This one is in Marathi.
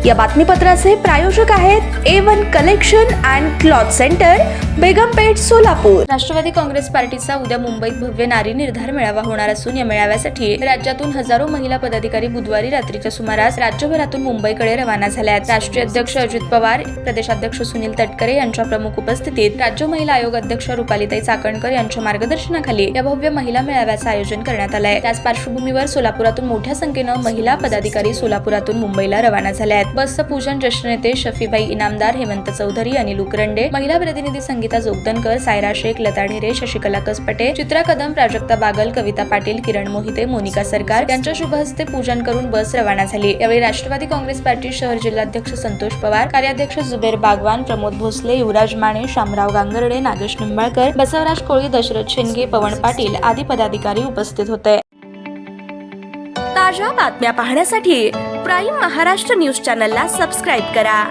या बातमीपत्राचे प्रायोजक आहेत A1 collection and cloth centre, Begampeth, Solapur. Rashtravadi Congress पार्टीचा उद्या मुंबईत भव्य नारी निर्धार मेळावा होणार असून या मेळाव्यासाठी राज्यातून हजारो महिला पदाधिकारी बुधवारी रात्रीच्या सुमारास राज्यभरातून मुंबईकडे रवाना झाल्या आहेत। राष्ट्रीय अध्यक्ष अजित पवार, प्रदेशाध्यक्ष सुनील तटकरे यांच्या प्रमुख उपस्थितीत राज्य महिला आयोग अध्यक्ष रुपालीताई चाकणकर यांच्या मार्गदर्शनाखाली या भव्य महिला मेळाव्याचं आयोजन करण्यात आलं आहे। त्याच पार्श्वभूमीवर सोलापुरातून मोठ्या संख्येनं महिला पदाधिकारी सोलापुरातून मुंबईला रवाना झाल्या आहेत। बसचं पूजन ज्येष्ठ नेते शफीबाई इनामदार, हेमंत चौधरी, अनिल उकरंडे, महिला प्रतिनिधी संगीता जोगदनकर, सायरा शेख, लता ढेरे, शशिकला कसपटे, चित्रा कदम, प्राजक्ता बागल, कविता पाटील, किरण मोहिते, मोनिका सरकार यांच्या शुभ हस्ते पूजन करून बस रवाना झाली। यावेळी राष्ट्रवादी काँग्रेस पार्टी शहर जिल्हाध्यक्ष संतोष पवार, कार्याध्यक्ष जुबेर बागवान, प्रमोद भोसले, युवराज माने, शामराव गांगर्डे, नागेश निंबाळकर, बसवराज कोळी, दशरथ शेंगे, पवन पाटील आदी पदाधिकारी उपस्थित होते। ताज्या बातम्या पाहण्यासाठी प्राईम महाराष्ट्र न्यूज चॅनलला सबस्क्राईब करा।